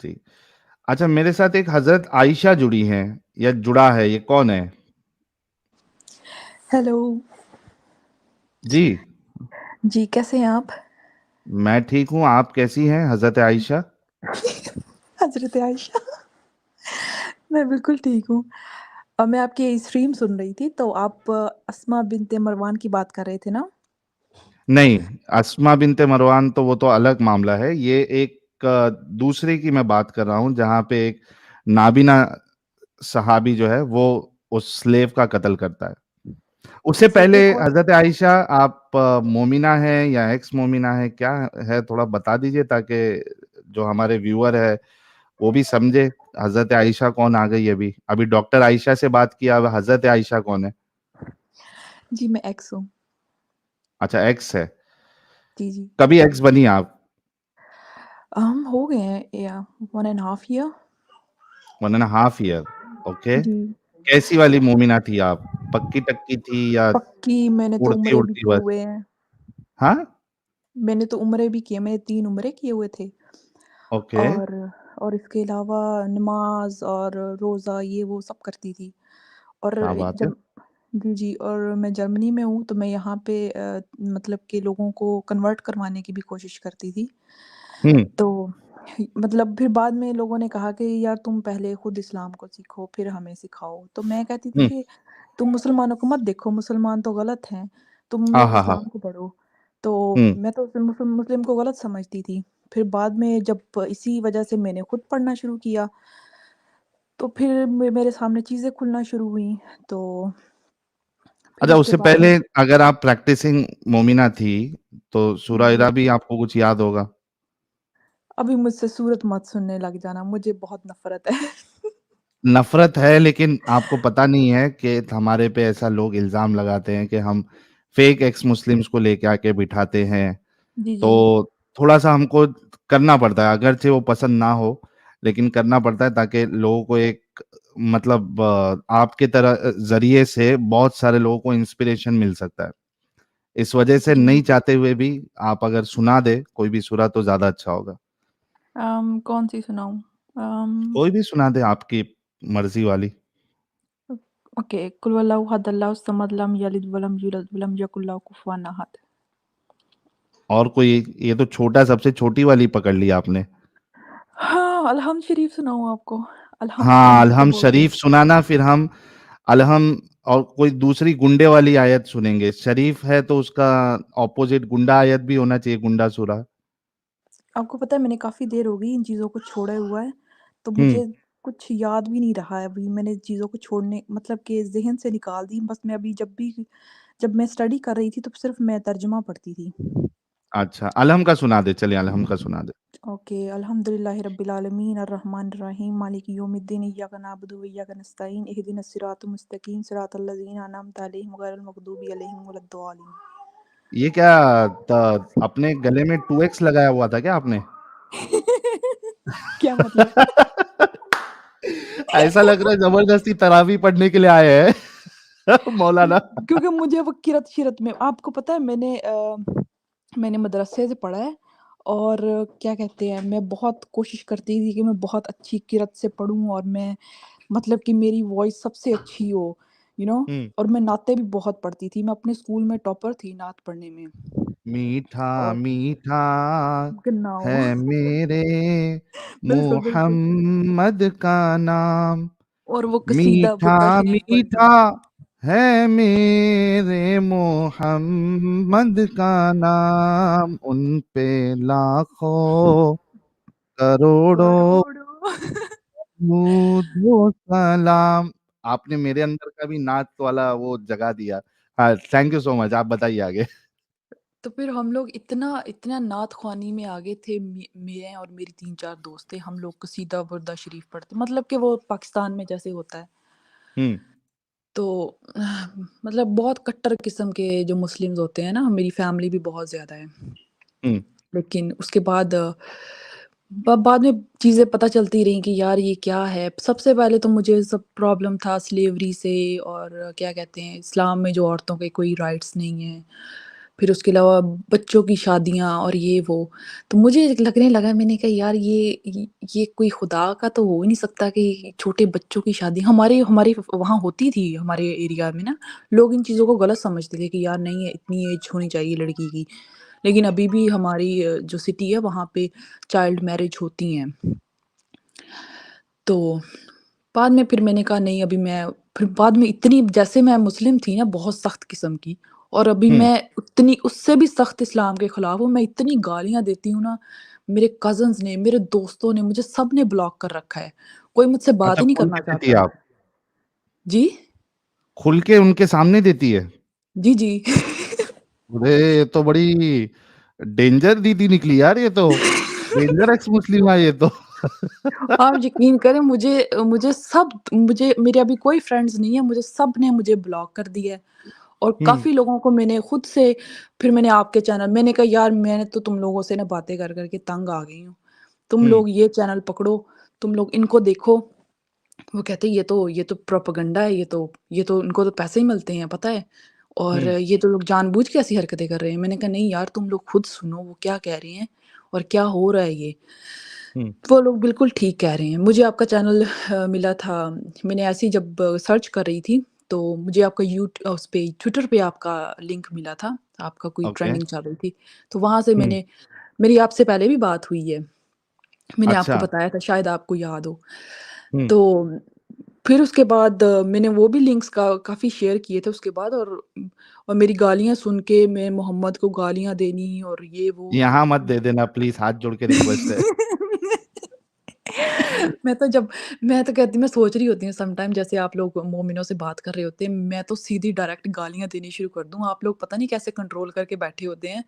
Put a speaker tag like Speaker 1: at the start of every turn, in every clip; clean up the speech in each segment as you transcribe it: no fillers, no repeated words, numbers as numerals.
Speaker 1: जी। अच्छा, मेरे साथ एक हज़रत आयशा जुड़ी हैं या जुड़ा है, ये कौन है?
Speaker 2: हेलो।
Speaker 1: जी,
Speaker 2: जी, कैसे हैं आप?
Speaker 1: मैं ठीक हूँ, आप कैसी हैं हज़रत आयशा?
Speaker 2: हज़रत आयशा। मैं बिल्कुल ठीक हूँ। मैं आपकी स्ट्रीम सुन रही थी, तो आप अस्मा बिन्ते मरवान की बात कर रहे थे ना?
Speaker 1: नहीं, अस्मा बिन्ते मरवान तो वो तो अलग मामला है, ये एक दूसरे की मैं बात कर रहा हूँ, जहाँ पे एक नाबीना सहाबी जो है, वो उस स्लेव का कत्ल करता है। उससे
Speaker 2: जी,
Speaker 1: पहले
Speaker 2: एक और
Speaker 1: हज़रत आयशा आप मोमिना हैं या एक्स मोमिना हैं, क्या है थोड़ा बता दीजिए ताकि जो हमारे व्यूअर है वो भी समझे हज़रत आयशा कौन आ गई अभी। अभी डॉक्टर आयशा से बात किया, अब हज़रत आयशा कौन है?
Speaker 2: जी, मैं एक्स हूँ।
Speaker 1: अच्छा, एक्स है।
Speaker 2: जी, जी।
Speaker 1: कभी एक्स बनी आप?
Speaker 2: हम हो गए हैं या 1 and half year.
Speaker 1: 1 and half year, okay.
Speaker 2: जी,
Speaker 1: कैसी वाली मोमिना थी आप? पक्की-टक्की थी या
Speaker 2: पक्की मैंने तो उम्रे भी
Speaker 1: उड़ती-उड़ती
Speaker 2: किए
Speaker 1: बस?
Speaker 2: हुए हैं।
Speaker 1: हाँ?
Speaker 2: मैंने तो उम्रे भी किए, मैंने 3 उम्रे किए हुए थे
Speaker 1: ओके,
Speaker 2: और इसके अलावा नमाज़ और रोज़ा ये वो सब करती थी और
Speaker 1: क्या बात है।
Speaker 2: जब जी, जी और मैं जर्मनी में हूँ, तो मैं यहाँ पे मतलब कि लोगों को कन्वर्ट करवाने की भी कोशिश करती थी।
Speaker 1: हुँ,
Speaker 2: तो मतलब फिर बाद में लोगों ने कहा कि यार तुम पहले खुद इस्लाम को सीखो, फिर हमें सिखाओ। तो मैं कहती थी
Speaker 1: हुँ।
Speaker 2: कि तुम मुसलमानों को मत देखो, मुसलमान तो गलत हैं, तुम
Speaker 1: हाँ,
Speaker 2: लोग
Speaker 1: हाँ, हाँ।
Speaker 2: इस्लाम को पढ़ो। तो
Speaker 1: हुँ।
Speaker 2: मैं तो फिर मुस्लिम को गलत समझती थी। फिर बाद में जब इसी वजह से मैंने खुद पढ़ना शुरू किया, तो फिर मेरे सामने चीज़ें खुलना शुरू हुईं। तो फिर
Speaker 1: अच्छा,
Speaker 2: उसके
Speaker 1: उससे
Speaker 2: बाद
Speaker 1: पहले अगर आप प्रैक्टिसिंग मोमिना थी, तो सूरा
Speaker 2: जी,
Speaker 1: इरा भी आपको कुछ याद होगा?
Speaker 2: अभी मुझसे सूरत मत सुनने लग जाना, मुझे बहुत नफ़रत है।
Speaker 1: नफ़रत है, लेकिन आपको पता नहीं है कि हमारे पे ऐसा लोग इल्ज़ाम लगाते हैं कि हम फेक एक्स मुस्लिम्स को लेके आके बिठाते हैं।
Speaker 2: जी, जी।
Speaker 1: तो थोड़ा-सा हमको करना पड़ता है, अगरचे वो पसंद ना हो, लेकिन करना पड़ता है ताकि लोगों को एक मतलब आपके तरह ज़रिए से बहुत सारे लोगों को इंस्पिरेशन मिल सकता है। इस वजह से
Speaker 2: जी,
Speaker 1: नहीं
Speaker 2: जी।
Speaker 1: चाहते हुए भी आप अगर सुना दें कोई भी सूरा तो ज़्यादा अच्छा होगा।
Speaker 2: कौन-सी सुनाऊँ? अम,
Speaker 1: कोई भी सुना दें आपकी मर्ज़ी वाली।
Speaker 2: ओ ओके, कुल वल्लाहु अहद, अल्लाहु समद, लम यलिद वलम यूलद वलम यकुल लहू कुफुवन अहद।
Speaker 1: और कोई ये तो छोटा सबसे छोटी वाली पकड़ ली आपने।
Speaker 2: हाँ, अलहम्द शरीफ सुनाऊँ आपको? अलहम्द
Speaker 1: हाँ,
Speaker 2: अलहम्द तो
Speaker 1: अलहम
Speaker 2: बोलते हैं।
Speaker 1: शरीफ सुनाना फिर हम अलहम और कोई दूसरी गुंडे वाली आयत सुनेंगे। शरीफ है तो उसका ऑपोज़िट गुंडा आयत भी होना चाहिए, गुंडा सूरा।
Speaker 2: आपको पता है मैंने काफ़ी देर हो गई इन चीज़ों को छोड़े हुआ है, तो
Speaker 1: हुँ,
Speaker 2: मुझे कुछ याद भी नहीं रहा है अभी मैंने चीज़ों को छोड़ने मतलब कि ज़हन से निकाल दी। बस मैं अभी जब मैं स्टडी कर रही थी तो सिर्फ़ मैं तर्जुमा पढ़ती थी।
Speaker 1: अच्छा, अलहम का सुना दें, चलिए अलहम का सुना दें।
Speaker 2: ओके, अल्हम्दुलिल्लाहि रब्बिल आलमीन अर्रहमानिर रहीम मालिकि यौमिद्दीन इय्याका नअबुदु व इय्याका नस्तईन इहदिनस सिरातल मुस्तकीम सिरातल लज़ीना अनअमता अलैहिम गैरिल मग़दूबि अलैहिम वलद्दालिन।
Speaker 1: ये क्या अपने गले में 2x लगाया हुआ था क्या आपने?
Speaker 2: क्या मतलब?
Speaker 1: ऐसा लग रहा है ज़बरदस्ती तरावी पढ़ने के लिए आए हैं मौलाना।
Speaker 2: क्योंकि मुझे वो किरत-शिरत में आपको पता है मैंने मदरसे से पढ़ा है और क्या कहते हैं, मैं बहुत कोशिश करती थी कि मैं बहुत अच्छी किरत से पढ़ूँ और मैं मतलब कि मेरी वॉइस सबसे अच्छी हो,
Speaker 1: हुँ।
Speaker 2: और मैं नाते भी बहुत पढ़ती थी। मैं अपने स्कूल में टॉपर थी नात पढ़ने में
Speaker 1: मीठा
Speaker 2: और
Speaker 1: मीठा
Speaker 2: गन्नाओं।
Speaker 1: है मेरे
Speaker 2: बिल्कुल, बिल्कुल।
Speaker 1: मोहम्मद का नाम।
Speaker 2: और वो कसीदा
Speaker 1: मीठा
Speaker 2: बुर्दा शरीफ पढ़ती
Speaker 1: मीठा
Speaker 2: थी।
Speaker 1: है मेरे मोहम्मद का नाम। उन पे लाखों करोड़ों
Speaker 2: करोड़ों।
Speaker 1: दुरूद व सलाम। आपने मेरे अंदर का भी नाच वाला वो जगा दिया। हाँ, थैंक यू सो मच। आप बताइए आगे।
Speaker 2: तो फिर हम लोग इतना इतना नात ख़्वानी में आगे थे, मैं और मेरी 3-4 दोस्त थे, हम लोग कसीदा बुर्दा शरीफ पढ़ते मतलब कि वो पाकिस्तान में जैसे होता है।
Speaker 1: हुँ,
Speaker 2: तो मतलब बहुत कट्टर किस्म के जो मुस्लिम्स होते हैं ना, मेरी फैमिली भी बहुत ज़्यादा है।
Speaker 1: हुँ,
Speaker 2: लेकिन उसके बाद बाद में चीज़ें पता चलती रहीं कि यार ये क्या है? सबसे पहले तो मुझे सब प्रॉब्लम था स्लेवरी से और क्या कहते हैं, इस्लाम में जो औरतों के कोई राइट्स नहीं हैं। फिर उसके अलावा बच्चों की शादियाँ और ये वो। तो मुझे लगने लगा, मैंने कहा यार ये कोई खुदा का तो हो ही नहीं सकता कि छोटे बच्चों की शादी हमारे हमारे वहाँ होती थी हमारे एरिया में ना, लोग इन चीज़ों को गलत समझते थे कि यार नहीं है इतनी एज होनी चाहिए लड़की की। लेकिन अभी भी हमारी जो सिटी है वहाँ पे चाइल्ड मैरिज होती हैं। तो बाद में फिर मैंने कहा नहीं अभी मैं फिर बाद में इतनी जैसे मैं मुस्लिम थी ना बहुत सख्त किस्म की और अभी
Speaker 1: हुँ।
Speaker 2: मैं उतनी उससे भी सख्त इस्लाम के खिलाफ हूँ। मैं इतनी गालियाँ देती हूँ ना, मेरे कज़िन्स ने, मेरे दोस्तों ने, मुझे सबने ब्लॉक कर रखा है। कोई मुझसे बात
Speaker 1: अच्छा,
Speaker 2: ही नहीं
Speaker 1: खुल
Speaker 2: करना
Speaker 1: के देती है
Speaker 2: चाहता।
Speaker 1: आप?
Speaker 2: जी?
Speaker 1: खुल के उनके सामने देती है?
Speaker 2: जी, जी।
Speaker 1: अरे! ये तो बड़ी डेंजर दीदी निकली यार ये तो। डेंजर एक्स मुस्लिम है ये तो।
Speaker 2: आप यकीन करें मुझे मेरे अभी कोई फ्रेंड्स नहीं है, मुझे सब ने मुझे ब्लॉक कर दिया है। और
Speaker 1: हुँ,
Speaker 2: काफ़ी लोगों को मैंने खुद से फिर मैंने आपके चैनल मैंने कहा यार मैंने तो तुम लोगों से ना बातें कर के तंग आ गई हूँ। तुम
Speaker 1: हुँ,
Speaker 2: लोग ये चैनल पकड़ो, तुम लोग इनको देखो। वो कहते हैं ये तो प्रोपेगेंडा है, ये तो इनको तो पैसे ही मिलते हैं पता है। और
Speaker 1: हुँ,
Speaker 2: ये तो लोग जानबूझ के ऐसी हरकतें कर रहे हैं। मैंने कहा नहीं यार तुम लोग खुद सुनो वो क्या कह रहे हैं और क्या हो रहा है ये।
Speaker 1: हुँ,
Speaker 2: वो लोग बिल्कुल ठीक कह रहे हैं। मुझे आपका चैनल मिला था, मैंने ऐसे ही जब सर्च कर रही थी, तो मुझे आपका उस पे ट्विटर पे आपका लिंक मिला था, आपका कोई
Speaker 1: ओके।
Speaker 2: ट्रेंडिंग चल रही थी। तो वहाँ से
Speaker 1: हुँ,
Speaker 2: मेरी आपसे पहले भी बात हुई है। मैंने आपको
Speaker 1: अच्छा।
Speaker 2: बताया था शायद आपको याद हो।
Speaker 1: हुँ,
Speaker 2: तो फिर उसके बाद मैंने वो भी लिंक्स काफ़ी शेयर किए थे उसके बाद और मेरी गालियाँ सुन के मैं मोहम्मद को गालियाँ देनी और ये वो।
Speaker 1: यहाँ मत दे देना प्लीज़, हाथ जोड़ के रिक्वेस्ट है।
Speaker 2: मैं तो जब मैं तो कहती मैं सोच रही होती हूँ सम टाइम जैसे आप लोग मोमिनों से बात कर रहे होते हैं, मैं तो सीधी डायरेक्ट गालियाँ देनी शुरू कर दूँ। आप लोग पता नहीं कैसे कंट्रोल करके बैठे होते हैं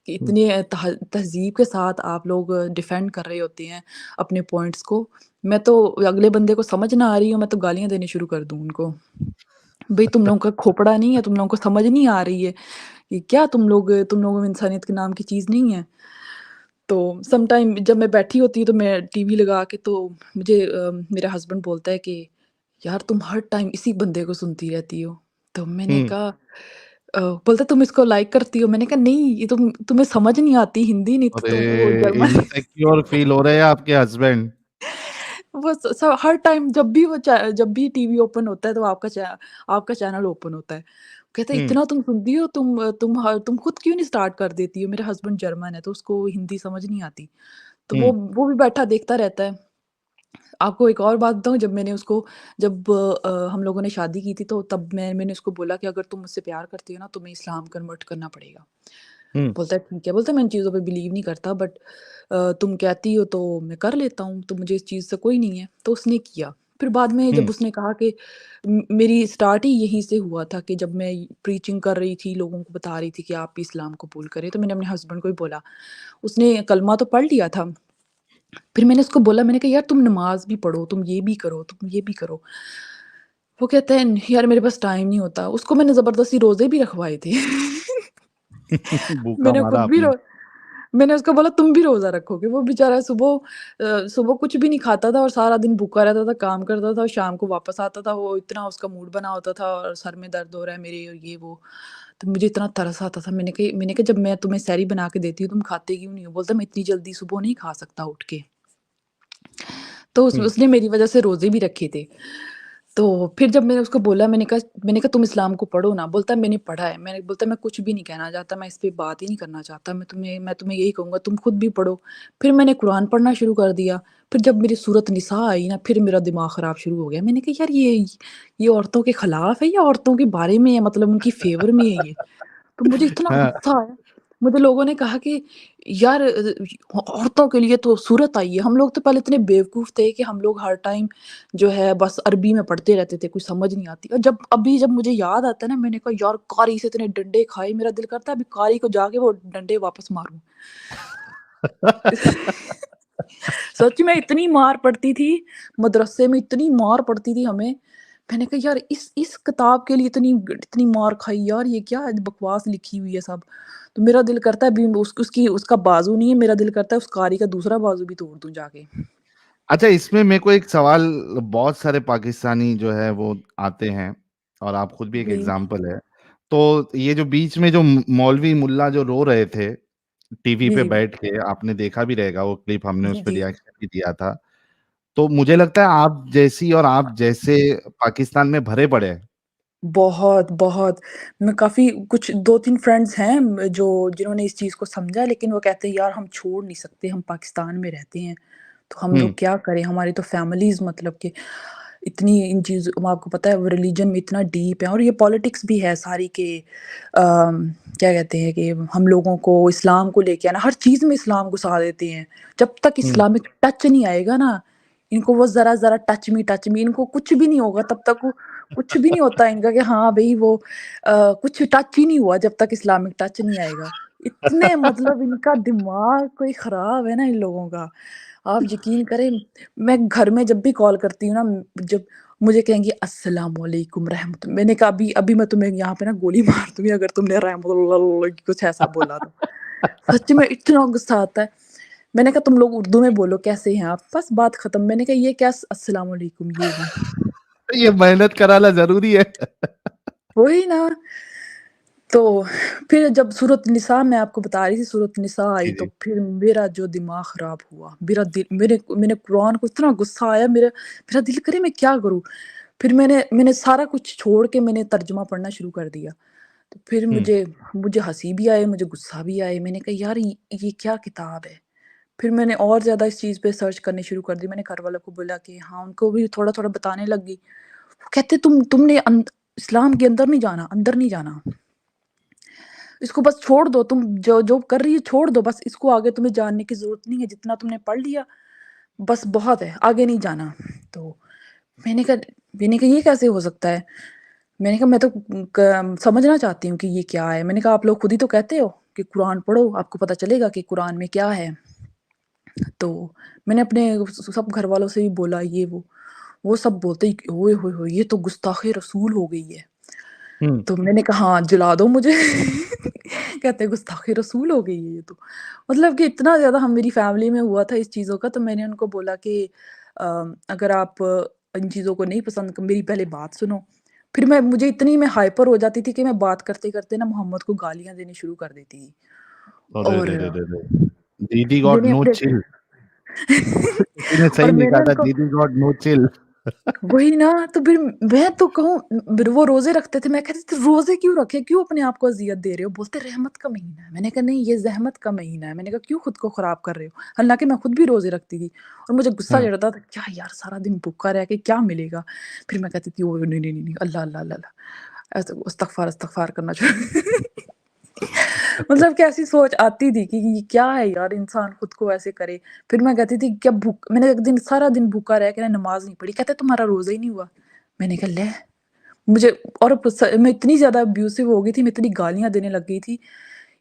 Speaker 2: कि
Speaker 1: हुँ,
Speaker 2: इतने तहज़ीब के साथ आप लोग डिफेंड कर रहे होते हैं अपने पॉइंट्स को। मैं तो अगले बंदे को समझ ना आ रही हो, मैं तो गालियाँ देनी शुरू कर दूँ उनको। भई तुम लोगों का खोपड़ा नहीं है, तुम लोगों को समझ नहीं आ रही है कि क्या तुम लोगों में इंसानियत के नाम की चीज़ नहीं है? तो सम टाइम जब मैं बैठी होती हूँ तो मैं टीवी लगा के तो मुझे मेरा हस्बैंड बोलता है कि यार तुम हर टाइम इसी बंदे को सुनती रहती हो। तो मैंने
Speaker 1: हुँ।
Speaker 2: कहा बोलता तुम इसको लाइक करती हो? मैंने कहा नहीं ये तुम्हें समझ नहीं आती हिंदी नहीं तो
Speaker 1: अरे!
Speaker 2: तुम वो जर्मन
Speaker 1: इनसिक्योर फ़ील हो रहे हैं आपके हस्बैंड।
Speaker 2: वो हर टाइम जब भी टीवी ओपन होता है तो आपका चैनल ओपन होता है। कहता है
Speaker 1: हुँ,
Speaker 2: इतना तुम सुनती हो तुम खुद क्यों नहीं स्टार्ट कर देती हो? मेरा हस्बैंड जर्मन है तो उसको हिंदी समझ नहीं आती। तो
Speaker 1: हुँ,
Speaker 2: वो भी बैठा देखता रहता है। आपको एक और बात बताऊँ जब हम लोगों ने शादी की थी तो तब मैंने उसको बोला कि अगर तुम मुझसे प्यार करती हो ना तुम्हें इस्लाम कन्वर्ट करना पड़ेगा।
Speaker 1: हुँ,
Speaker 2: बोलता है ठीक है, बोलता है मैं इन चीज़ों पे बिलीव नहीं करता बट तुम कहती हो तो मैं कर लेता हूँ, तो मुझे इस चीज़ से कोई नहीं है। तो उसने किया। फिर बाद में
Speaker 1: हुँ,
Speaker 2: जब उसने कहा कि मेरी स्टार्ट ही यहीं से हुआ था कि जब मैं प्रीचिंग कर रही थी, लोगों को बता रही थी कि आप भी इस्लाम कबूल करें, तो मैंने अपने हस्बैंड को ही बोला। उसने कलमा तो पढ़ लिया था। फिर मैंने उसको बोला मैंने कहा यार तुम नमाज़ भी पढ़ो, तुम ये भी करो, तुम ये भी करो। वो कहता है यार मेरे पास टाइम नहीं होता। उसको मैंने ज़बरदस्ती रोज़े भी रखवाए थे।
Speaker 1: भूखा
Speaker 2: मैंने
Speaker 1: मारा
Speaker 2: खुद भी
Speaker 1: आपने।
Speaker 2: रो मैंने उसको बोला तुम भी रोज़ा रखोगे। वो बेचारा सुबह कुछ भी नहीं खाता था और सारा दिन भूखा रहता था, काम करता था और शाम को वापस आता था। वो इतना उसका मूड बना होता था और सर में दर्द हो रहा है मेरे और ये वो। तो मुझे इतना तरस आता था। मैंने कहा जब मैं तुम्हें सहरी बना के देती हूँ तुम खाते क्यों नहीं हो? बोलता मैं इतनी जल्दी सुबह नहीं खा सकता उठ के। तो
Speaker 1: हुँ,
Speaker 2: उसने मेरी वज़ह से रोज़े भी रखे थे। तो फिर जब मैंने उसको बोला मैंने कहा तुम इस्लाम को पढ़ो ना, बोलता है मैंने पढ़ा है। बोलता है मैं कुछ भी नहीं कहना चाहता, मैं इस पे बात ही नहीं करना चाहता, मैं तुम्हें यही कहूँगा तुम खुद भी पढ़ो। फिर मैंने कुरान पढ़ना शुरू कर दिया। फिर जब मेरी सूरत निसा आई ना फिर मेरा दिमाग ख़राब शुरू हो गया। मैंने कहा यार ये औरतों के खिलाफ है या औरतों के बारे में है मतलब उनकी फ़ेवर में है ये? तो मुझे इतना
Speaker 1: हाँ,
Speaker 2: गुस्सा आया। मुझे लोगों ने कहा कि यार औरतों के लिए तो सूरत आई है। हम लोग तो पहले इतने बेवकूफ़ थे कि हम लोग हर टाइम जो है बस अरबी में पढ़ते रहते थे, कुछ समझ नहीं आती। और जब मुझे याद आता है ना मैंने कहा यार कारी से इतने डंडे खाए, मेरा दिल करता है अभी कारी को जाके वो डंडे वापस मारूँ। सच में इतनी मार पड़ती थी, मदरसे में इतनी मार पड़ती थी हमें। मैंने कहा यार इस किताब के लिए इतनी मार खाई यार, ये क्या बकवास लिखी हुई है सब। तो मेरा दिल करता है अभी उसका बाजू नहीं है, मेरा दिल करता है उस कारी का दूसरा बाजू भी तोड़ दूँ जाके।
Speaker 1: अच्छा, इसमें मेरे को एक सवाल, बहुत सारे पाकिस्तानी जो है वो आते हैं और आप खुद भी एक
Speaker 2: जी।
Speaker 1: एग्ज़ाम्पल है। तो ये जो बीच में जो मौलवी मुल्ला जो रो रहे थे टीवी पे
Speaker 2: जी,
Speaker 1: बैठ के, आपने देखा भी रहेगा वो क्लिप, हमने
Speaker 2: जी,
Speaker 1: उस पे
Speaker 2: जी।
Speaker 1: रिएक्शन भी दिया था। तो मुझे लगता है आप जैसी और आप जैसे पाकिस्तान में भरे पड़े हैं।
Speaker 2: बहुत, बहुत। मैं काफ़ी कुछ 2-3 फ्रेंड्स हैं जो जिन्होंने इस चीज़ को समझा, लेकिन वो कहते हैं यार हम छोड़ नहीं सकते, हम पाकिस्तान में रहते हैं, तो हम
Speaker 1: हुँ,
Speaker 2: लोग क्या करें? हमारी तो फैमिलीज़ मतलब कि इतनी इन चीज़ों आपको पता है वो रिलीजन में इतना डीप है और ये पॉलिटिक्स भी है सारी के क्या कहते हैं कि हम लोगों को इस्लाम को लेके आना, हर चीज़ में इस्लाम घुसा देते हैं। जब तक
Speaker 1: हुँ,
Speaker 2: इस्लामिक टच नहीं आएगा ना, इनको वो ज़रा-ज़रा टच मी इनको कुछ भी नहीं होगा तब तक वो कुछ भी नहीं होता इनका कि हाँ भई वो कुछ टच ही नहीं हुआ जब तक इस्लामिक टच नहीं आएगा। इतने मतलब इनका दिमाग कोई ख़राब है ना इन लोगों का। आप यकीन करें मैं घर में जब भी कॉल करती हूँ ना जब मुझे कहेंगी अस्सलाम वालेकुम रहमत मैंने कहा अभी अभी मैं तुम्हें यहाँ पे ना गोली मार दूँगी अगर तुमने रहमतुल्लाह कुछ ऐसा बोला तो। सच में इतना गुस्सा आता है। मैंने कहा तुम लोग उर्दू में बोलो कैसे हैं आप? बस बात खत्म। मैंने कहा ये क्या अस्सलाम वालेकुम ये वो।
Speaker 1: ये मेहनत कराना ज़रूरी है।
Speaker 2: वही ना। तो फिर जब सूरत निसा मैं आपको बता रही थी सूरत निसा आई
Speaker 1: जी,
Speaker 2: तो
Speaker 1: जी।
Speaker 2: फिर मेरा जो दिमाग ख़राब हुआ। मेरा दिल मैंने कुरान को इतना गुस्सा आया मेरा दिल करे मैं क्या करूँ? फिर मैंने मैंने सारा कुछ छोड़ के मैंने तर्जुमा पढ़ना शुरू कर दिया। तो फिर
Speaker 1: हुँ,
Speaker 2: मुझे मुझे हँसी भी आई, मुझे गुस्सा भी आए। मैंने कहा यार ये क्या किताब है? फिर मैंने और ज़्यादा इस चीज़ पे सर्च करनी शुरू कर दी। मैंने घरवालों को बोला कि हाँ, उनको भी थोड़ा-थोड़ा बताने लगी। वो कहते तुमने इस्लाम के अंदर नहीं जाना। इसको बस छोड़ दो तुम जो जो कर रही है छोड़ दो बस इसको आगे तुम्हें जानने की ज़रूरत नहीं है, जितना तुमने पढ़ लिया, बस बहुत है, आगे नहीं जाना। तो मैंने कहा मैंने कहा ये कैसे हो सकता है? मैंने कहा मैं तो समझना चाहती हूँ कि ये क्या है? मैंने कहा आप लोग खुद ही तो कहते हो कि कुरान पढ़ो, आपको पता चलेगा कि कुरान में क्या है। तो मैंने अपने सब घरवालों से भी बोला ये वो सब बोलते ही ओए होए होए! ये तो गुस्ताख़ी रसूल हो गई है।
Speaker 1: हुँ,
Speaker 2: तो मैंने कहा हाँ, जला दो मुझे। कहते गुस्ताख़ी रसूल हो गई है ये तो। मतलब कि इतना ज़्यादा हम मेरी फ़ैमिली में हुआ था इस चीज़ों का तो मैंने उनको बोला कि अगर आप इन चीज़ों को नहीं पसंद मेरी पहले बात सुनो। फिर मुझे इतनी मैं हाइपर हो जाती थी कि मैं बात करते-करते ना मोहम्मद को गालियाँ देनी शुरू कर देती थी।
Speaker 1: अरे
Speaker 2: और
Speaker 1: रे रे रे रे! दीदी गॉट
Speaker 2: मैंने
Speaker 1: नो
Speaker 2: अपने
Speaker 1: चिल। किसी ने
Speaker 2: और
Speaker 1: सही
Speaker 2: मैंने
Speaker 1: लिखा था,
Speaker 2: उनको
Speaker 1: दीदी गॉट नो चिल।
Speaker 2: वही ना, तो फिर मैं तो कहूँ वो रोज़े रखते थे, मैं कहती थी रोज़े क्यों रखे? क्यों अपने आप को अज़ियत दे रहे हो? बोलते रहमत का महीना है। मैंने कहा नहीं ये ज़हमत का महीना है। मैंने कहा क्यों खुद को ख़राब कर रहे हो? हालाँकि मैं खुद भी रोज़े रखती थी और मुझे गुस्सा
Speaker 1: हाँ,
Speaker 2: चढ़ता था, क्या यार सारा दिन भूखा रह के क्या मिलेगा? फिर मैं कहती थी ओह! नहीं, नहीं, नहीं, नहीं, अल्लाह, अल्लाह, अल्लाह, अल्लाह ऐसे इस्तग़फ़ार करना शुरू मतलब कि ऐसी सोच आती थी कि ये क्या है यार इंसान खुद को ऐसे करे। फिर मैं कहती थी क्या भूख मैंने एक दिन सारा दिन भूखा रह के ना नमाज़ नहीं पढ़ी। कहते तुम्हारा रोज़ा ही नहीं हुआ। मैंने कहा ले मुझे और मैं इतनी ज़्यादा अब्यूसिव हो गई थी, मैं इतनी गालियाँ देने लग गई थी,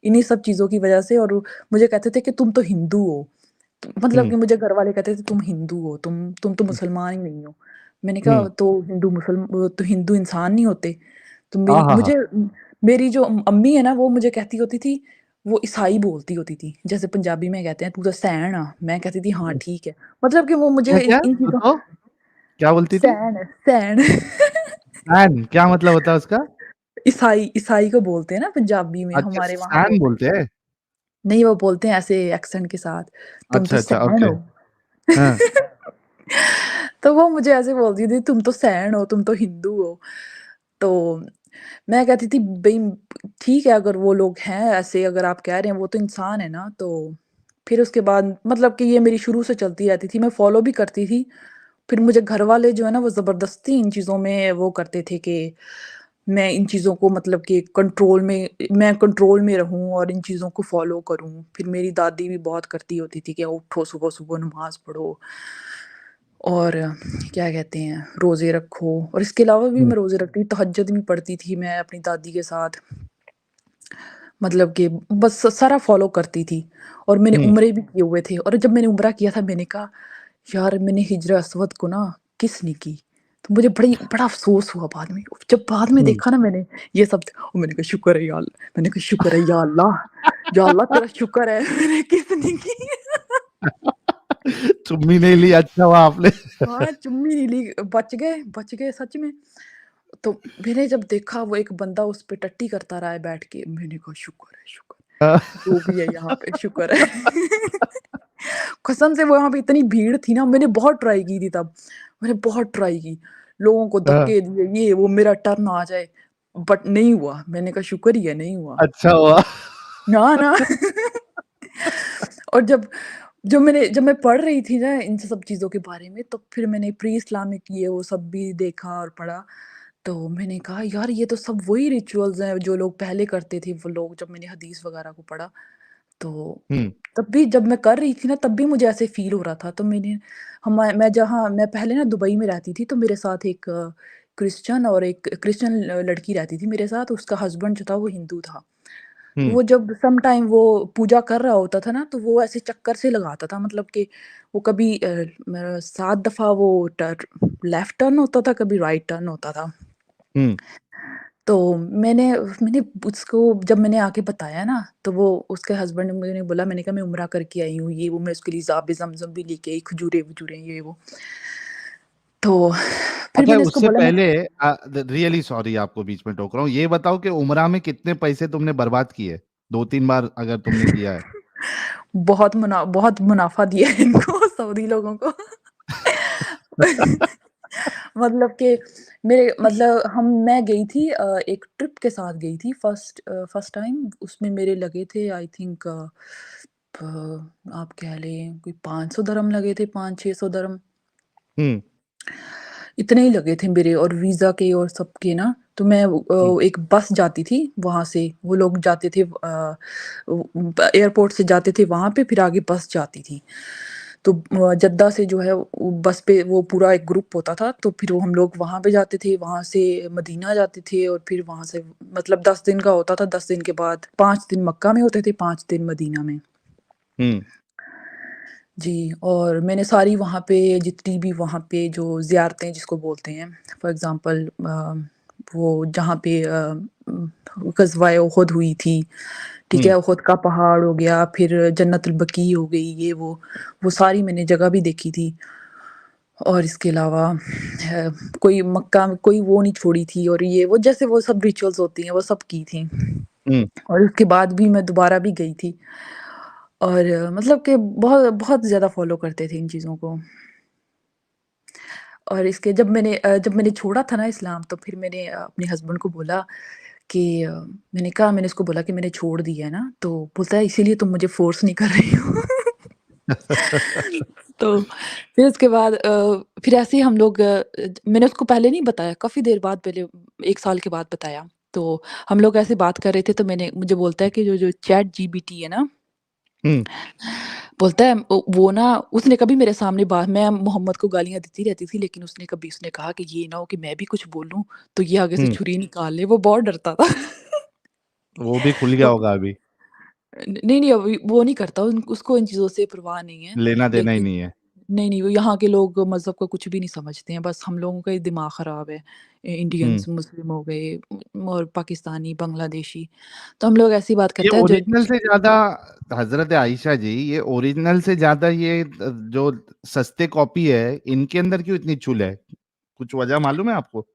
Speaker 2: इन्हीं सब चीज़ों की वज़ह से और मुझे कहते थे कि तुम तो हिंदू हो। मतलब
Speaker 1: हुँ,
Speaker 2: कि मुझे घरवाले कहते थे तुम हिंदू हो, तुम तो
Speaker 1: हुँ,
Speaker 2: मुसलमान ही नहीं हो। मैंने
Speaker 1: हुँ।
Speaker 2: कहा तो हिंदू इंसान नहीं होते। तो
Speaker 1: हाँ,
Speaker 2: मेरी
Speaker 1: हाँ, हाँ।
Speaker 2: मुझे मेरी जो अम्मी है ना वो मुझे कहती होती थी, वो ईसाई बोलती होती थी। जैसे पंजाबी में कहते हैं तू तो सैन आ, मैं कहती थी हाँ ठीक है। मतलब कि वो मुझे
Speaker 1: क्या-क्या?
Speaker 2: इन चीज़ों
Speaker 1: बताओ, क्या बोलती थी?
Speaker 2: सैन
Speaker 1: सैन, क्या मतलब होता है उसका?
Speaker 2: ईसाई ईसाई को बोलते हैं ना पंजाबी में,
Speaker 1: अच्छा,
Speaker 2: हमारे वहाँ
Speaker 1: सैन
Speaker 2: बोलते हैं।
Speaker 1: बोलते हैं?
Speaker 2: नहीं वो बोलते हैं ऐसे एक्सेंट के साथ, तुम तो
Speaker 1: अच्छा, अच्छा,
Speaker 2: सैन
Speaker 1: ओके।
Speaker 2: हो।
Speaker 1: हाँ,
Speaker 2: तो वो मुझे ऐसे बोलती थी, तुम तो सैन हो, तुम तो हिंदू हो। तो मैं कहती थी भई ठीक है अगर वो लोग हैं ऐसे अगर आप कह रहे हैं वो तो इंसान है ना, तो फिर उसके बाद मतलब कि ये मेरी शुरू से चलती रहती थी, मैं फ़ॉलो भी करती थी। फिर मुझे घरवाले जो है ना वो ज़बरदस्ती इन चीज़ों में वो करते थे कि मैं इन चीज़ों को मतलब कि मैं कंट्रोल में रहूँ और इन चीज़ों को फ़ॉलो करूँ। फिर मेरी दादी भी बहुत करती होती थी कि उठो सुबह-सुबह नमाज़ पढ़ो और क्या कहते हैं रोज़े रखो और इसके अलावा भी
Speaker 1: हुँ,
Speaker 2: मैं रोज़े रखती तहज्जुद भी पढ़ती थी मैं अपनी दादी के साथ। मतलब कि बस सारा फ़ॉलो करती थी और मैंने
Speaker 1: हुँ,
Speaker 2: उम्रे भी किए हुए थे और जब मैंने उम्रा किया था मैंने कहा, यार मैंने हिज्र अस्वद को ना किस ने की? तो मुझे बड़ा अफ़सोस हुआ बाद में। जब बाद में
Speaker 1: हुँ।
Speaker 2: देखा ना मैंने ये सब और मैंने कहा शुक्र है या अल्लाह मैंने कहा शुक्र है या अल्लाह तेरा शुक्र है मैंने किस ने की?
Speaker 1: चुम्मी नहीं ली, अच्छा हुआ आपने।
Speaker 2: हाँ, चुम्मी नहीं ली, बच गए सच में। तो मैंने जब देखा वो एक बंदा उस पे टट्टी करता रहा है बैठ के, मैंने कहा शुक्र है, शुक्र
Speaker 1: अ,
Speaker 2: है, जो भी है यहाँ पे शुक्र है। कसम से वो वहाँ पे इतनी भीड़ थी ना, मैंने बहुत ट्राई की थी तब, मैंने बहुत ट्राई की, लोगों को
Speaker 1: हाँ,
Speaker 2: धक्के दिए, ये वो मेरा टर्न आ जाए, बट नहीं हुआ। मैंने कहा शुक्र ही है नहीं हुआ।
Speaker 1: अच्छा हुआ।
Speaker 2: ना, ना। और जब मैं पढ़ रही थी ना इन सब चीज़ों के बारे में, तो फिर मैंने प्री इस्लामिक ये वो सब भी देखा और पढ़ा। तो मैंने कहा यार ये तो सब वही रिचुअल्स हैं जो लोग पहले करते थे वो लोग, जब मैंने हदीस वगैरह को पढ़ा। तो
Speaker 1: हुँ,
Speaker 2: तब भी जब मैं कर रही थी ना तब भी मुझे ऐसे फ़ील हो रहा था। तो मैं पहले ना दुबई में रहती थी, तो मेरे साथ एक क्रिश्चियन लड़की रहती थी मेरे साथ, उसका हस्बैंड जो था वो हिंदू था। तो
Speaker 1: हुँ,
Speaker 2: वो जब सम टाइम वो पूजा कर रहा होता था ना, तो वो ऐसे चक्कर से लगाता था, मतलब कि वो कभी 7 दफ़ा वो टर लेफ्ट टर्न होता था, कभी राइट टर्न होता था।
Speaker 1: हुँ,
Speaker 2: तो मैंने मैंने उसको जब मैंने आके बताया ना, तो वो उसके हस्बैंड ने मैंने बोला, मैंने कहा मैं उम्रा करके आई हूँ, ये वो, मैं उसके लिए ज़ाब ज़मज़म भी लेके आई, खजूरें-वजूरें ये वो। तो फिर
Speaker 1: अच्छा
Speaker 2: मैंने उसको
Speaker 1: उससे
Speaker 2: बोला मैं
Speaker 1: पहले द रियली सॉरी आपको बीच में टोक रहा हूँ। ये बताओ कि उम्रा में कितने पैसे तुमने बर्बाद किए? 2-3 बार अगर तुमने किया है?
Speaker 2: बहुत मुनाफ़ा दिया है इनको सऊदी लोगों को। मतलब कि मैं गई थी एक ट्रिप के साथ गई थी फर्स्ट टाइम, उसमें मेरे लगे थे आई थिंक आप कह लें कोई 500 दिरहम लगे थे, 500-600 दिरहम।
Speaker 1: हुँ,
Speaker 2: इतने ही लगे थे मेरे और वीज़ा के और सबके ना। तो
Speaker 1: हुँ,
Speaker 2: एक बस जाती थी वहाँ से, वो लोग जाते थे एयरपोर्ट से जाते थे वहाँ पे, फिर आगे बस जाती थी। तो जद्दा से जो है वो बस पे वो पूरा एक ग्रुप होता था, तो फिर वो हम लोग वहाँ पे जाते थे, वहाँ से मदीना जाते थे और फिर वहाँ से मतलब 10 दिन का होता था, 10 दिन के बाद 5 दिन मक्का में होते थे, 5 दिन मदीना में।
Speaker 1: हुँ,
Speaker 2: जी, और मैंने सारी वहाँ पे जितनी भी वहाँ पे जो ज़ियारतें जिसको बोलते हैं, फॉर एग्ज़ाम्पल वो जहाँ पे ग़ज़वाए उहुद हुई थी, ठीक
Speaker 1: हुँ।
Speaker 2: है? उहुद का पहाड़ हो गया, फिर जन्नतुल बकी हो गई, ये वो सारी मैंने जगह भी देखी थी। और इसके अलावा कोई मक्का में कोई वो नहीं छोड़ी थी और ये वो जैसे वो सब रिचुअल्स होती हैं, वो सब की थी।
Speaker 1: हुँ।
Speaker 2: और उसके बाद भी मैं दोबारा भी गई थी और मतलब कि बहुत बहुत ज़्यादा फ़ॉलो करते थे इन चीज़ों को। और इसके जब मैंने छोड़ा था ना इस्लाम, तो फिर मैंने अपने हस्बैंड को बोला कि मैंने उसको बोला कि मैंने छोड़ दिया है ना, तो बोलता है इसीलिए तुम मुझे फ़ोर्स नहीं कर रही हो। तो फिर उसके बाद फिर ऐसे ही हम लोग मैंने उसको पहले नहीं बताया, काफ़ी देर बाद पहले 1 साल के बाद बताया। तो हम लोग ऐसे बात कर रहे थे, तो मैंने मुझे बोलता है कि जो जो चैट जीपीटी है ना,
Speaker 1: हुँ,
Speaker 2: बोलता है वो ना उसने कभी मेरे सामने बात मैं मोहम्मद को गालियाँ देती रहती थी, लेकिन उसने कहा कि ये ना हो कि मैं भी कुछ बोलूँ, तो ये आगे से
Speaker 1: हुँ।
Speaker 2: छुरी निकाल ले, वो बहुत डरता था।
Speaker 1: वो भी खुल गया
Speaker 2: तो
Speaker 1: होगा अभी,
Speaker 2: नहीं, नहीं अभी वो नहीं करता, उसको इन चीज़ों से परवाह नहीं है।
Speaker 1: लेना-देना ही
Speaker 2: लेकिन
Speaker 1: नहीं है।
Speaker 2: नहीं, नहीं, वो यहाँ के लोग मज़हब को कुछ भी नहीं समझते हैं, बस हम लोगों का ही दिमाग ख़राब है।
Speaker 1: हुँ।
Speaker 2: इंडियंस, मुस्लिम हो गए और पाकिस्तानी, बांग्लादेशी, तो हम लोग ऐसी बात
Speaker 1: ये
Speaker 2: करते हैं जो
Speaker 1: ओरिजिनल से ज़्यादा हज़रत आइशा जी, ये ओरिजिनल से ज़्यादा ये जो सस्ते कॉपी है, इनके अंदर क्यों इतनी चुल है? कुछ वजह मालूम है आपको?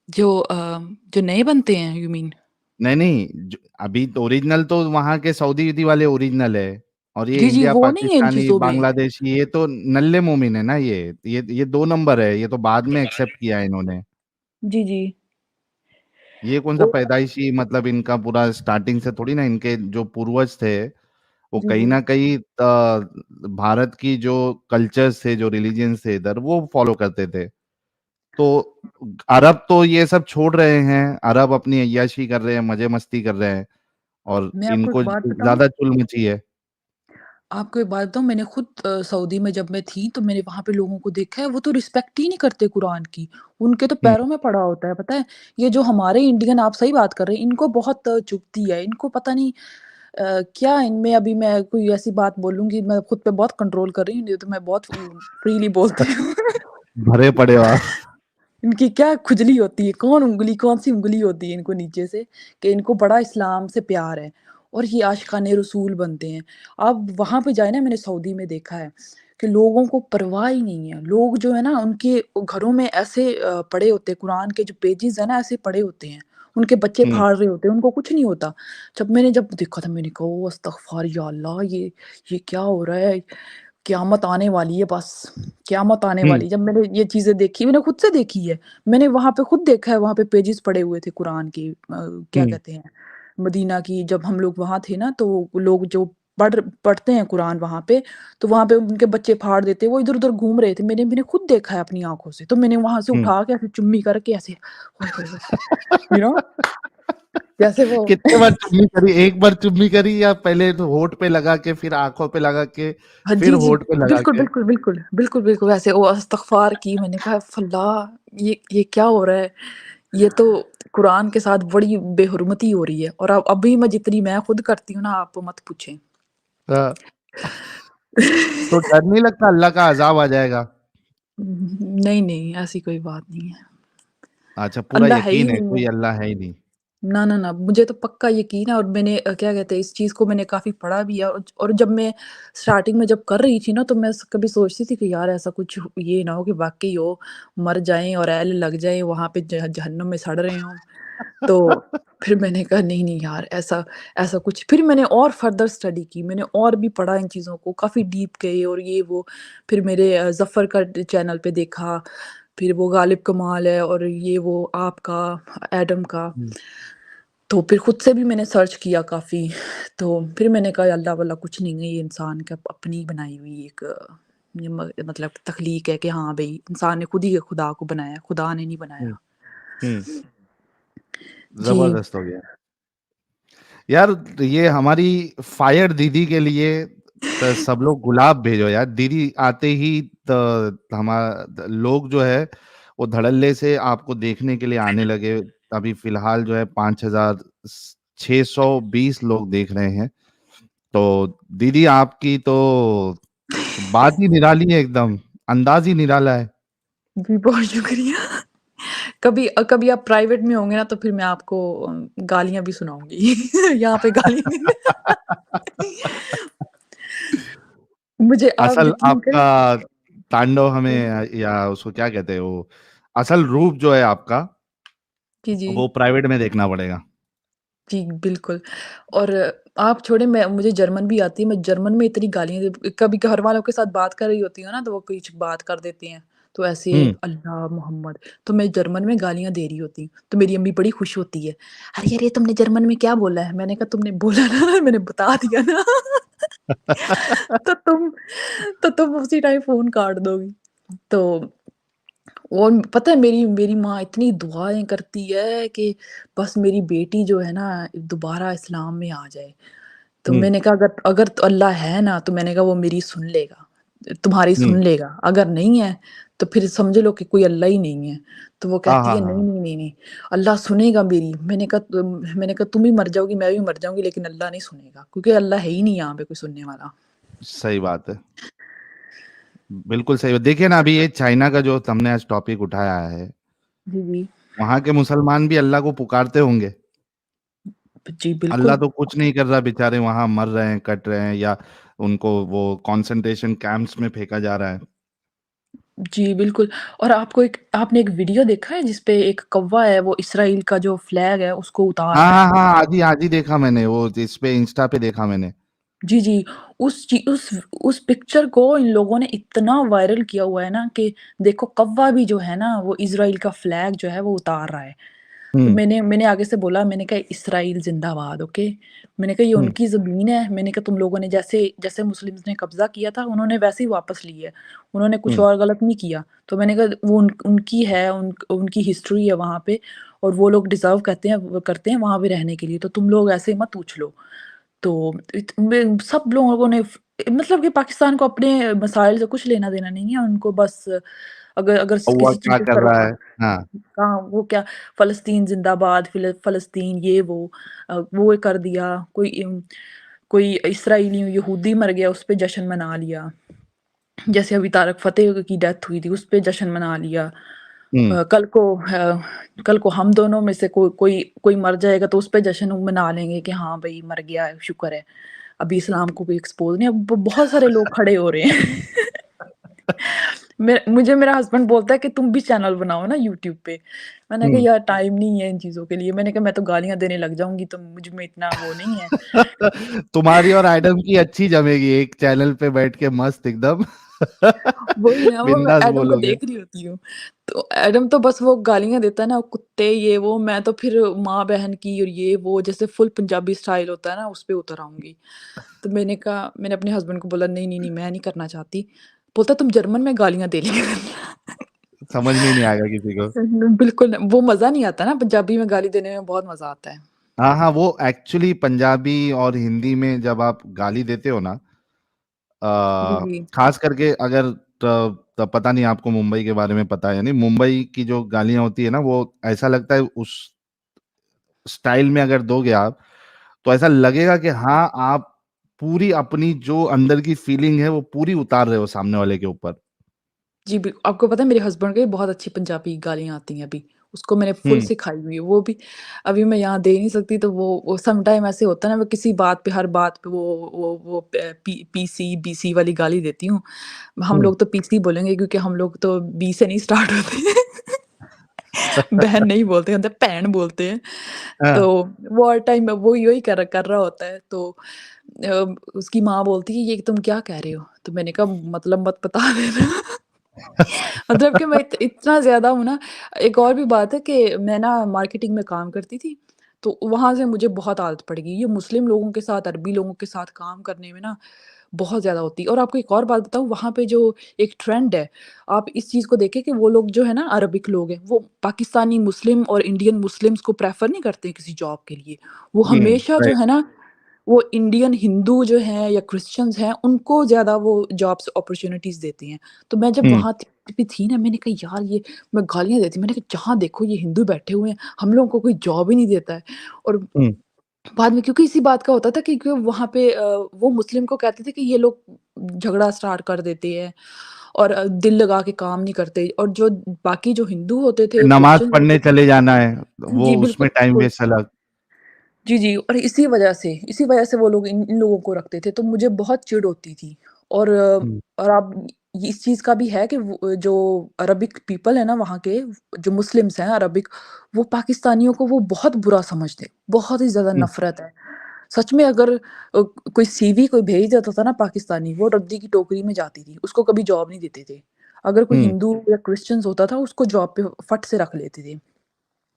Speaker 2: जो नए बनते हैं यू मीन?
Speaker 1: नहीं, नहीं, ज अभी तो ओरिजिनल तो वहाँ के सऊदी-वूदी वाले ओरिजिनल है और ये
Speaker 2: जी, जी,
Speaker 1: इंडिया,
Speaker 2: वो नहीं है इन
Speaker 1: पाकिस्तानी,
Speaker 2: चीज़ों में।
Speaker 1: बांग्लादेशी ये तो नल्ले मोमिन है ना ये। ये 2 नंबर है, ये तो बाद में एक्सेप्ट किया है इन्होंने।
Speaker 2: जी, जी।
Speaker 1: ये कौन-सा
Speaker 2: वो
Speaker 1: पैदाइशी मतलब इनका पूरा स्टार्टिंग से थोड़ी ना इनके जो पूर्वज थे, वो
Speaker 2: जी,
Speaker 1: कहीं
Speaker 2: जी।
Speaker 1: न कहीं भारत की जो कल्चर्स थे, जो रिलिजन्स थे इधर, वो फ़ॉलो करते थे। तो अरब तो ये सब छोड़ रहे हैं, अरब अपनी अय्याशी कर रहे हैं, मज़े-मस्ती कर रहे हैं और
Speaker 2: मैं आपको एक
Speaker 1: इनको
Speaker 2: बात बताऊँ?
Speaker 1: ज़्यादा चुल मची है।
Speaker 2: आपको एक बात बताऊँ, मैंने खुद सऊदी में जब मैं थी, तो मैंने वहाँ पे लोगों को देखा है, वो तो रिस्पेक्ट ही नहीं करते कुरान की। उनके तो
Speaker 1: हुँ,
Speaker 2: पैरों में पड़ा होता है, पता है? ये जो हमारे इंडियन आप सही बात कर रहे हैं, इनको बहुत चुभती है। इनको पता नहीं क्या इनमें अभी मैं कोई ऐसी बात बोलूँगी, मैं खुद पे बहुत कंट्रोल कर रही हूँ, नहीं तो मैं बहुत फ्रीली बोलती हूँ।
Speaker 1: भरे पड़े हो आप।
Speaker 2: इनकी क्या खुजली होती है, कौन-सी उँगली होती है इनको नीचे से कि इनको बड़ा इस्लाम से प्यार है और ये आशिकाने रसूल बनते हैं। आप वहाँ पे जाए ना, मैंने सऊदी में देखा है, कि लोगों को परवाह ही नहीं है। लोग जो है ना उनके घरों में ऐसे पड़े होते हैं, कुरान के जो पेजेज़ हैं ना ऐसे पड़े होते हैं। उनके बच्चे
Speaker 1: हुँ,
Speaker 2: फाड़ रहे होते हैं, उनको कुछ नहीं होता। जब देखा था मैंने कहा ओह अस्तगफ़ार या अल्लाह ये क्या हो रहा है? क़यामत आने वाली है बस, क़यामत आने
Speaker 1: हुँ,
Speaker 2: वाली है। जब मैंने ये चीज़ें देखी, मैंने खुद से देखी है। मैंने वहाँ पे खुद देखा है, वहाँ पे पेजेज़ पड़े हुए थे कुरान के क्या
Speaker 1: हुँ,
Speaker 2: कहते हैं, मदीना की जब हम लोग वहाँ थे ना तो लोग जो पढ़ते हैं कुरान वहाँ पे, तो वहाँ पे उनके बच्चे फाड़ देते, वो इधर-उधर घूम रहे थे। मैंने मैंने खुद देखा है अपनी आँखों से, तो मैंने वहाँ से
Speaker 1: हुँ।
Speaker 2: उठा के ऐसे चुम्मी करके ऐसे ओए होए होए! यू नो जैसे वो
Speaker 1: कितने बार चुम्मी करी? एक बार चुम्मी करी या पहले तो होंठ पे लगा के, फिर आँखों पे लगा के,
Speaker 2: हाँ,
Speaker 1: फिर
Speaker 2: जी, जी।
Speaker 1: होंठ पे लगा
Speaker 2: बिल्कुल,
Speaker 1: के?
Speaker 2: बिल्कुल, बिल्कुल। बिल्कुल, बिल्कुल वैसे वो इस्तग़फ़ार की मैंने कहा अल्लाह ये क्या हो रहा है? ये तो कुरान के साथ बड़ी बेहुरमती हो रही है और अब अभी मैं जितनी मैं खुद करती हूँ ना आप मत पूछें।
Speaker 1: हाँ, तो डर नहीं लगता अल्लाह का अज़ाब आ जाएगा?
Speaker 2: नहीं, नहीं ऐसी कोई बात नहीं है।
Speaker 1: अच्छा, पूरा
Speaker 2: अल्लाह है ही
Speaker 1: यकीन है,
Speaker 2: नहीं
Speaker 1: कोई
Speaker 2: है।
Speaker 1: अल्लाह है ही नहीं।
Speaker 2: ना, ना, ना, मुझे तो पक्का यकीन है और मैंने क्या कहते हैं इस चीज़ को मैंने काफ़ी पढ़ा भी है और जब मैं स्टार्टिंग में जब कर रही थी ना तो मैं कभी सोचती थी कि यार ऐसा कुछ ये ना हो कि वाक़ई हो, मर जाएँ और ऐल लग जाए वहाँ पे जहन्नुम में सड़ रहे हों। तो फिर मैंने कहा नहीं, नहीं यार ऐसा ऐसा कुछ फिर मैंने और फ़र्दर स्टडी की, मैंने और भी पढ़ा इन चीज़ों को, काफ़ी डीप गए और ये वो। फिर मेरे ज़फ़र का चैनल पे देखा, फिर वो गालिब कमाल है और ये वो आपका, एडम का।
Speaker 1: हुँ,
Speaker 2: तो फिर खुद से भी मैंने सर्च किया काफ़ी, तो फिर मैंने कहा अल्लाह-वल्लाह कुछ नहीं है, ये इंसान की अपनी बनाई हुई एक ये मतलब तख्लीक है कि हाँ भई, इंसान ने खुद ही खुदा को बनाया, खुदा ने नहीं
Speaker 1: हुँ,
Speaker 2: बनाया।
Speaker 1: हुँ,
Speaker 2: जी।
Speaker 1: ज़बरदस्त हो गया। यार, ये हमारी फायर दीदी के लिए सब लोग गुलाब भेजो यार। दीदी आते ही लोग जो है वो धड़ल्ले से आपको देखने के लिए आने लगे। अभी फिलहाल जो है 5,620 लोग देख रहे हैं। तो दीदी आपकी तो बात ही निराली है एकदम, अंदाज ही निराला है।
Speaker 2: जी, बहुत शुक्रिया। कभी आप प्राइवेट में होंगे ना तो फिर मैं आपको गालियाँ भी सुनाऊँगी। यहाँ पे गालियाँ मुझे आप
Speaker 1: असल
Speaker 2: यकीन
Speaker 1: आपका
Speaker 2: करें
Speaker 1: तांडव
Speaker 2: जी,
Speaker 1: हमें या उसको क्या कहते हैं वो असल रूप जो है आपका
Speaker 2: जी, जी।
Speaker 1: वो प्राइवेट में देखना पड़ेगा।
Speaker 2: जी, बिल्कुल और आप छोड़े मुझे जर्मन भी आती है, मैं जर्मन में इतनी गालियाँ दे कभी घर वालों के साथ बात कर रही होती हूँ ना, तो वो कुछ बात कर देते हैं, तो ऐसे
Speaker 1: हुँ।
Speaker 2: अल्लाह, मोहम्मद, तो मैं जर्मन में गालियाँ दे रही होती हूँ, तो मेरी अम्मी बड़ी खुश होती है, "अरे, अरे, तुमने जर्मन में क्या बोला है?" मैंने कहा, "तुमने बोला ना, मैंने बता दिया ना, तो तुम तो तुम उसी टाइम फ़ोन काट दोगी।" तो और पता है मेरी मेरी माँ इतनी दुआएँ करती है कि बस मेरी बेटी जो है ना दोबारा इस्लाम में आ जाए। तो
Speaker 1: हुँ,
Speaker 2: मैंने कहा अगर अगर तो अल्लाह है ना तो मैंने कहा वो मेरी सुन लेगा, तुम्हारी
Speaker 1: हुँ।
Speaker 2: सुन लेगा, अगर नहीं है तो फिर समझ लो कि कोई अल्लाह ही नहीं है। तो वो
Speaker 1: हाँ,
Speaker 2: कहती
Speaker 1: हाँ,
Speaker 2: है नहीं,
Speaker 1: हाँ।
Speaker 2: नहीं, नहीं, नहीं, अल्लाह सुनेगा मेरी। मैंने कहा तुम भी मर जाओगी, मैं भी मर जाऊँगी लेकिन अल्लाह नहीं सुनेगा क्योंकि अल्लाह है ही नहीं यहाँ पे कोई सुनने वाला।
Speaker 1: सही बात है। बिल्कुल सही बात। देखिए ना अभी ये चाइना का जो हमने आज टॉपिक उठाया है,
Speaker 2: जी, जी।
Speaker 1: वहाँ के मुसलमान भी अल्लाह को पुकारते होंगे।
Speaker 2: जी,
Speaker 1: अल्लाह
Speaker 2: बिल्कुल।
Speaker 1: तो कुछ नहीं कर रहा बेचारे वहाँ मर रहे हैं, कट रहे हैं या उनको वो कंसंट्रेशन कैंप्स में फेंका जा रहा है।
Speaker 2: जी, बिल्कुल और आपने एक वीडियो देखा है जिस पे एक कौवा है वो इसराइल का जो फ्लैग है उसको उतार
Speaker 1: हाँ,
Speaker 2: रहा
Speaker 1: हाँ,
Speaker 2: है?
Speaker 1: हाँ, आज ही देखा मैंने वो इस पे इंस्टा पे देखा मैंने।
Speaker 2: जी, जी। उस पिक्चर को इन लोगों ने इतना वायरल किया हुआ है ना कि देखो कौवा भी जो है ना वो इज़राइल का फ्लैग जो है वो उतार रहा है। तो
Speaker 1: हुँ,
Speaker 2: मैंने मैंने आगे से बोला मैंने कहा इज़राइल ज़िंदाबाद ओके। मैंने कहा ये
Speaker 1: हुँ,
Speaker 2: उनकी ज़मीन है, मैंने कहा तुम लोगों ने जैसे जैसे मुस्लिम्स ने कब्ज़ा किया था उन्होंने वैसे ही वापस ली है। उन्होंने कुछ
Speaker 1: हुँ,
Speaker 2: और गलत नहीं किया। तो मैंने कहा वो उनकी है, उनकी हिस्ट्री है वहाँ पे और वो लोग डिज़र्व कहते हैं वो करते हैं वहाँ पे रहने के लिए, तो तुम लोग ऐसे मत उछलो। तो सब लोगों ने मतलब कि पाकिस्तान को अपने मसाइल से कुछ लेना-देना नहीं है, उनको बस अगर अगर
Speaker 1: कौवा
Speaker 2: किसी चीज़
Speaker 1: क्या
Speaker 2: से
Speaker 1: कर रहा है? हाँ,
Speaker 2: कहाँ वो क्या फ़लस्तीन ज़िंदाबाद, फ़लस्तीन ये वो वो कर दिया, कोई इसराइली यहूदी मर गया, उस पे जश्न मना लिया। जैसे अभी तारक फ़तेह की डेथ हुई थी, उस पे जश्न मना लिया।
Speaker 1: हुँ,
Speaker 2: अ, कल को हम दोनों में से कोई कोई मर जाएगा तो उस पे जश्न मना लेंगे कि हाँ, भई मर गया है, शुक्र है। अभी इस्लाम को कोई एक्सपोज़ नहीं अब बहुत सारे लोग खड़े हो रहे हैं। मुझे मेरा हस्बैंड बोलता है कि तुम भी चैनल बनाओ ना यूट्यूब पे। मैंने कहा
Speaker 1: हुँ।
Speaker 2: यार टाइम नहीं है इन चीज़ों के लिए। मैंने कहा मैं तो गालियाँ देने लग जाऊँगी तो मुझ में इतना वो नहीं है।
Speaker 1: तुम्हारी और एडम की अच्छी जमेगी एक चैनल पे बैठ के मस्त एकदम
Speaker 2: वही ना, वो मैं
Speaker 1: बिंदास
Speaker 2: एडम को
Speaker 1: बोलोगे।
Speaker 2: देख रही होती हूँ। तो एडम तो बस वो गालियाँ देता है ना, कुत्ते ये वो, मैं तो फिर माँ-बहन की और ये वो जैसे फुल पंजाबी स्टाइल होता है ना, उस पे उतर आऊँगी। तो मैंने अपने हस्बैंड को बोला नहीं, नहीं, नहीं मैं नहीं करना चाहती। बोलता तुम जर्मन में गालियाँ दे लिया करना।
Speaker 1: समझ में ही नहीं आएगा किसी को।
Speaker 2: बिल्कुल, वो मज़ा नहीं आता ना, पंजाबी में गाली देने में बहुत मज़ा आता है।
Speaker 1: हाँ, हाँ, वो एक्चुअली पंजाबी और हिंदी में जब आप गाली देते हो ना,
Speaker 2: जी, जी।
Speaker 1: खास करके अगर पता नहीं आपको मुंबई के बारे में पता है या नहीं, मुंबई की जो गालियाँ होती है ना, वो ऐसा लगता है उस स्टाइल में अगर दोगे आप, तो ऐसा लगेगा कि हाँ, आप पूरी अपनी जो अंदर की फीलिंग है, वो पूरी उतार रहे हो सामने वाले के ऊपर।
Speaker 2: जी, आपको पता है मेरे हस्बैंड को भी बहुत अच्छी पंजाबी गालियाँ आती हैं अभी। उसको मैंने फुल
Speaker 1: हुँ,
Speaker 2: सिखाई हुई है। वो भी अभी मैं यहाँ दे नहीं सकती तो वो सम टाइम ऐसे होता है ना, वो किसी बात पे हर बात पे वो पीसी, बीसी वाली गाली देती हूँ। हम
Speaker 1: हुँ।
Speaker 2: लोग तो पीसी बोलेंगे क्योंकि हम लोग तो बी से नहीं स्टार्ट होते। बहन नहीं बोलते हैं, हम तो भैन बोलते हैं।
Speaker 1: हाँ।
Speaker 2: तो वो हर टाइम वो यही कर रहा होता है तो उसकी माँ बोलती है, "ये तुम क्या कह रहे हो?" तो मैंने कहा, "मतलब मत बता देना।" मतलब कि मैं इतना ज़्यादा हूँ ना। एक और भी बात है कि मैं ना मार्केटिंग में काम करती थी, तो वहाँ से मुझे बहुत आदत पड़ गई। ये मुस्लिम लोगों के साथ, अरबी लोगों के साथ काम करने में ना बहुत ज़्यादा होती है। और आपको एक और बात बताऊँ, वहाँ पे जो एक ट्रेंड है, आप इस चीज़ को देखें कि वो लोग जो है ना अरबिक लोग हैं, वो पाकिस्तानी मुस्लिम और इंडियन मुस्लिम्स को प्रेफ़र नहीं करते किसी जॉब के लिए। वो
Speaker 1: हुँ,
Speaker 2: हमेशा जो
Speaker 1: राइट।
Speaker 2: है ना, वो इंडियन हिंदू जो हैं या क्रिश्चियंस हैं, उनको ज़्यादा वो जॉब्स अपॉर्च्युनिटीज़ देते हैं। तो मैं जब
Speaker 1: हुँ,
Speaker 2: वहाँ भी थी ना, मैंने कहा यार ये मैं गालियाँ देती, मैंने कहा जहाँ देखो ये हिंदू बैठे हुए हैं, हम लोगों को कोई जॉब ही नहीं देता है। और
Speaker 1: हुँ,
Speaker 2: बाद में क्योंकि इसी बात का होता था कि वहाँ पे वो मुस्लिम को कहते थे कि ये लोग झगड़ा स्टार्ट कर देते हैं और दिल लगा के काम नहीं करते, और जो बाकी जो हिंदू होते थे,
Speaker 1: नमाज़
Speaker 2: क्रिश्चियन
Speaker 1: पढ़ने
Speaker 2: होते थे।
Speaker 1: चले जाना है,
Speaker 2: जी,
Speaker 1: वो
Speaker 2: बिल्कुल,
Speaker 1: उसमें टाइम
Speaker 2: बिल्कुल।
Speaker 1: वेस्ट अलग।
Speaker 2: जी, जी, और इसी वजह से वो लोग इन लोगों को रखते थे, तो मुझे बहुत चिढ़ होती थी। और
Speaker 1: हुँ,
Speaker 2: और आप इस चीज़ का भी है कि वो जो अरबिक पीपल है ना वहाँ के, जो मुस्लिम्स हैं अरबिक, वो पाकिस्तानियों को वो बहुत बुरा समझते, बहुत ही ज़्यादा
Speaker 1: हुँ,
Speaker 2: नफ़रत है। सच में अगर कोई सीवी कोई भेज देता था ना पाकिस्तानी, वो रद्दी की टोकरी में जाती थी, उसको कभी जॉब नहीं देते थे। अगर कोई
Speaker 1: हुँ,
Speaker 2: हिंदू या क्रिश्चियंस होता था, उसको जॉब पे फट से रख लेते थे।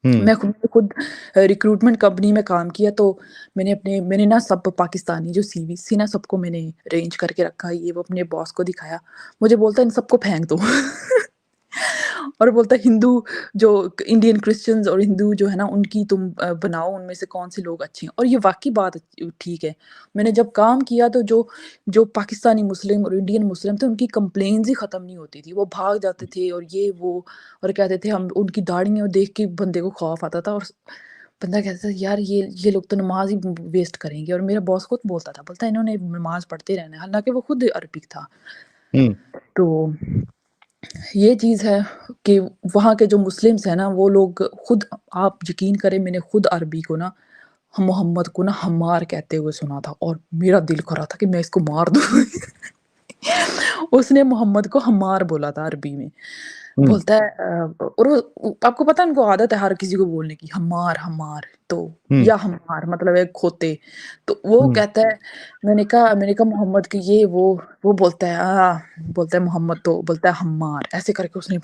Speaker 1: हुँ,
Speaker 2: मैं खुद रिक्रूटमेंट कंपनी में काम किया, तो मैंने ना सब पाकिस्तानी जो सीवीज़ थी ना, सबको मैंने अरेंज करके रखा, ये वो अपने बॉस को दिखाया। मुझे बोलता है इन सबको फेंक दो। और बोलता है हिंदू जो इंडियन क्रिश्चियंस और हिंदू जो है ना, उनकी तुम बनाओ उनमें से कौन से लोग अच्छे हैं। और ये वाक़ई बात ठीक है। मैंने जब काम किया तो जो जो पाकिस्तानी मुस्लिम और इंडियन मुस्लिम थे, उनकी कंप्लेंट्स ही ख़त्म नहीं होती थी। वो भाग जाते थे और ये वो, और कहते थे, हम उनकी दाढ़ियाँ देख के बंदे को खौफ आता था। और बंदा कहता था यार ये लोग तो नमाज़ ही वेस्ट करेंगे। और मेरा बॉस खुद बोलता था, बोलता है इन्होंने नमाज़ पढ़ते रहना है, हालाँकि वो खुद अरबिक था।
Speaker 1: हुँ,
Speaker 2: तो ये चीज़ है कि वहाँ के जो मुस्लिम्स हैं ना, वो लोग खुद, आप यकीन करें, मैंने खुद अरबी को ना, मोहम्मद को ना हम्मार कहते हुए सुना था और मेरा दिल कर रहा था कि मैं इसको मार दूँ। उसने मोहम्मद को हम्मार बोला था अरबी में।
Speaker 1: हुँ,
Speaker 2: बोलता है और वो आपको पता है उनको आदत है हर किसी को बोलने की, हम्मार, हम्मार। तो
Speaker 1: हुँ,
Speaker 2: या हम्मार मतलब है खोते। तो वो
Speaker 1: हुँ।
Speaker 2: कहता है, मैंने कहा मोहम्मद की ये वो बोलता है बोलता है मोहम्मद, तो बोलता है हम्मार, ऐसे करके उसने